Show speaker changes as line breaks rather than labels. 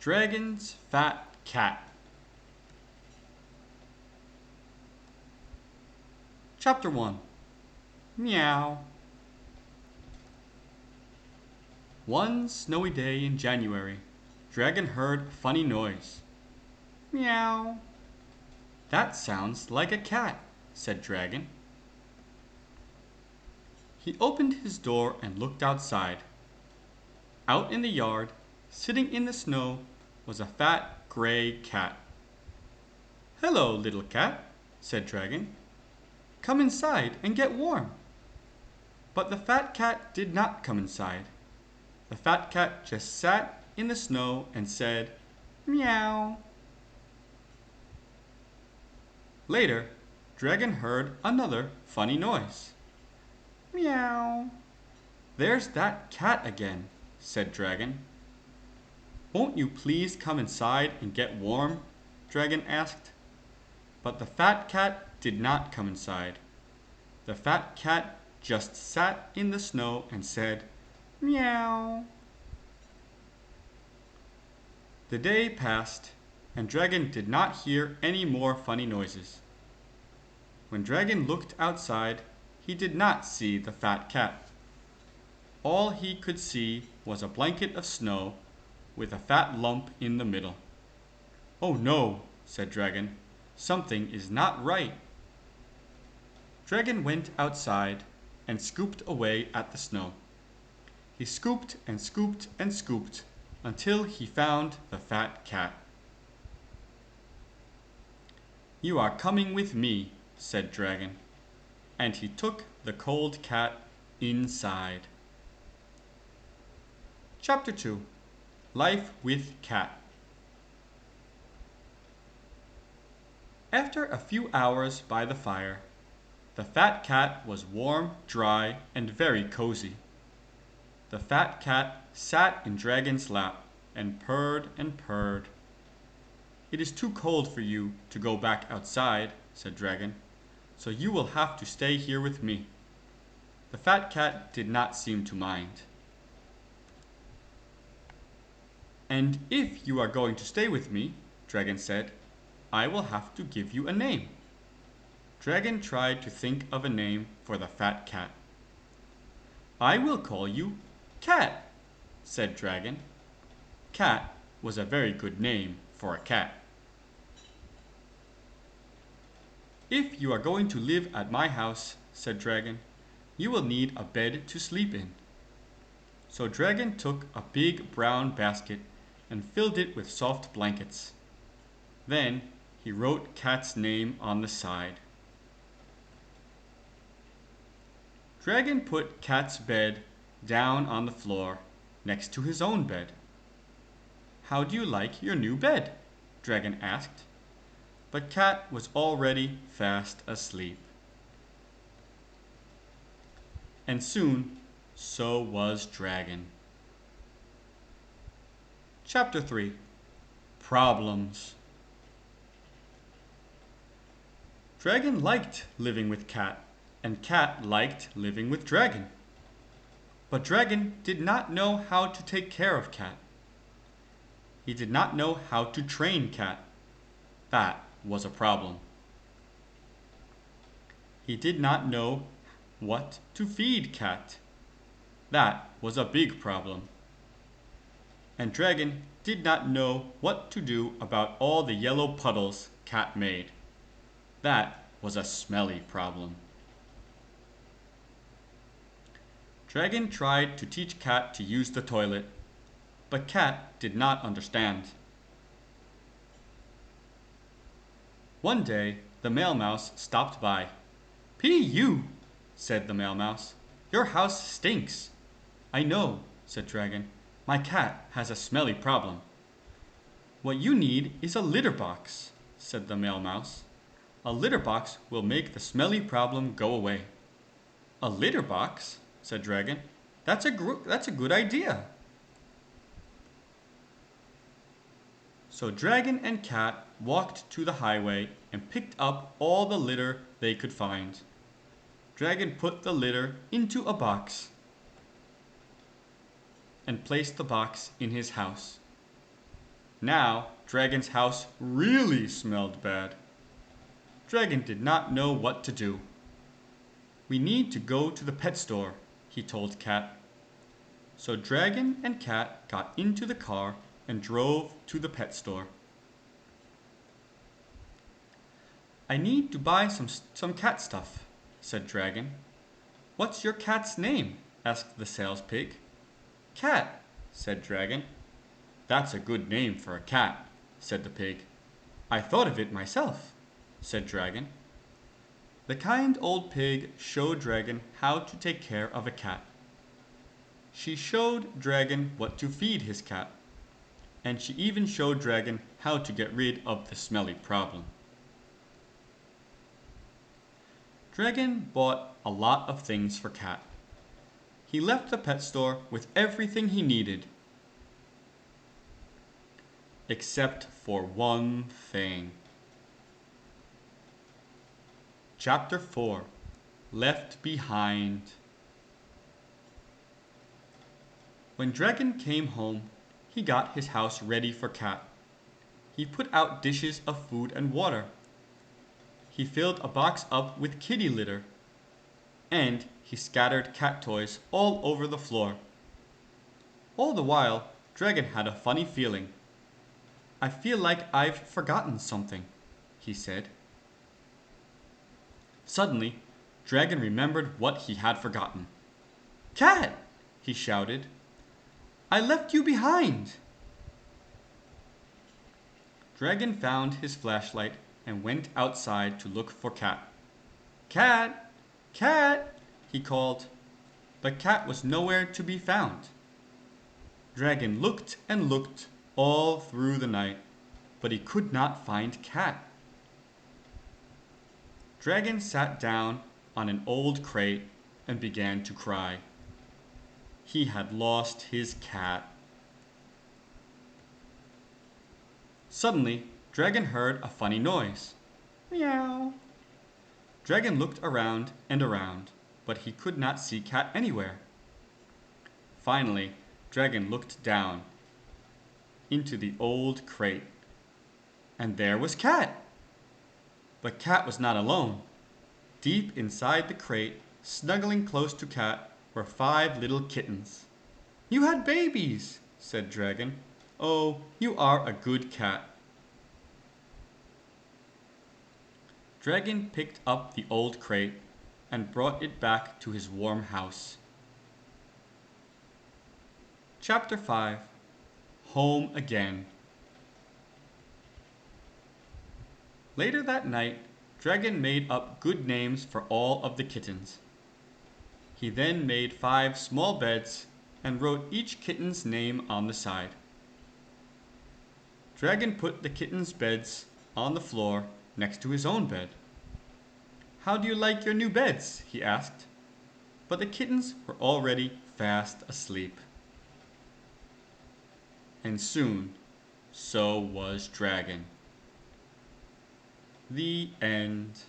Dragon's Fat Cat. Chapter 1. Meow. One snowy day in January, Dragon heard a funny noise. Meow. That sounds like a cat, said Dragon. He opened his door and looked outside. Out in the yard, sitting in the snow, was a fat gray cat. Hello, little cat, said Dragon. Come inside and get warm. But the fat cat did not come inside. The fat cat just sat in the snow and said, Meow. Later, Dragon heard another funny noise. Meow. There's that cat again, said Dragon. Won't you please come inside and get warm? Dragon asked. But the fat cat did not come inside. The fat cat just sat in the snow and said, Meow. The day passed, and Dragon did not hear any more funny noises. When Dragon looked outside, he did not see the fat cat. All he could see was a blanket of snow with a fat lump in the middle. Oh no, said Dragon. Something is not right. Dragon went outside and scooped away at the snow. He scooped and scooped and scooped until he found the fat cat. You are coming with me, said Dragon, and he took the cold cat inside. Chapter 2. Life with Cat. After a few hours by the fire, the fat cat was warm, dry, and very cozy. The fat cat sat in Dragon's lap and purred and purred. It is too cold for you to go back outside, said Dragon, so you will have to stay here with me. The fat cat did not seem to mind. And if you are going to stay with me, Dragon said, I will have to give you a name. Dragon tried to think of a name for the fat cat. I will call you Cat, said Dragon. Cat was a very good name for a cat. If you are going to live at my house, said Dragon, you will need a bed to sleep in. So Dragon took a big brown basket and filled it with soft blankets. Then he wrote Cat's name on the side. Dragon put Cat's bed down on the floor next to his own bed. How do you like your new bed? Dragon asked. But Cat was already fast asleep. And soon, so was Dragon. Chapter 3. Problems. Dragon liked living with Cat, and Cat liked living with Dragon. But Dragon did not know how to take care of Cat. He did not know how to train Cat. That was a problem. He did not know what to feed Cat. That was a big problem. And Dragon did not know what to do about all the yellow puddles Cat made. That was a smelly problem. Dragon tried to teach Cat to use the toilet, but Cat did not understand. One day, the Meow Mouse stopped by. P.U., said the Meow Mouse. Your house stinks. I know, said Dragon. My cat has a smelly problem. What you need is a litter box, said the Meow Mouse. A litter box will make the smelly problem go away. A litter box? Said Dragon. That's a good idea. So Dragon and Cat walked to the highway and picked up all the litter they could find. Dragon put the litter into a box and placed the box in his house. Now, Dragon's house really smelled bad. Dragon did not know what to do. We need to go to the pet store, he told Cat. So Dragon and Cat got into the car and drove to the pet store. I need to buy some cat stuff, said Dragon. What's your cat's name? Asked the sales pig. Cat, said Dragon. That's a good name for a cat, said the pig. I thought of it myself, said Dragon. The kind old pig showed Dragon how to take care of a cat. She showed Dragon what to feed his cat, and she even showed Dragon how to get rid of the smelly problem. Dragon bought a lot of things for Cat. He left the pet store with everything he needed, except for one thing. Chapter 4: Left Behind. When Dragon came home, he got his house ready for Cat. He put out dishes of food and water. He filled a box up with kitty litter, and he scattered cat toys all over the floor. All the while, Dragon had a funny feeling. I feel like I've forgotten something, he said. Suddenly, Dragon remembered what he had forgotten. Cat, he shouted. I left you behind. Dragon found his flashlight and went outside to look for Cat. Cat! Cat! He called, but Cat was nowhere to be found. Dragon looked and looked all through the night, but he could not find Cat. Dragon sat down on an old crate and began to cry. He had lost his cat. Suddenly, Dragon heard a funny noise. Meow. Dragon looked around and around, but he could not see Cat anywhere. Finally, Dragon looked down into the old crate, and there was Cat. But Cat was not alone. Deep inside the crate, snuggling close to Cat, were 5 little kittens. You had babies, said Dragon. Oh, you are a good cat. Dragon picked up the old crate and brought it back to his warm house. Chapter 5: Home Again. Later that night, Dragon made up good names for all of the kittens. He then made 5 small beds and wrote each kitten's name on the side. Dragon put the kittens' beds on the floor next to his own bed. How do you like your new beds? He asked. But the kittens were already fast asleep. And soon, so was Dragon. The end.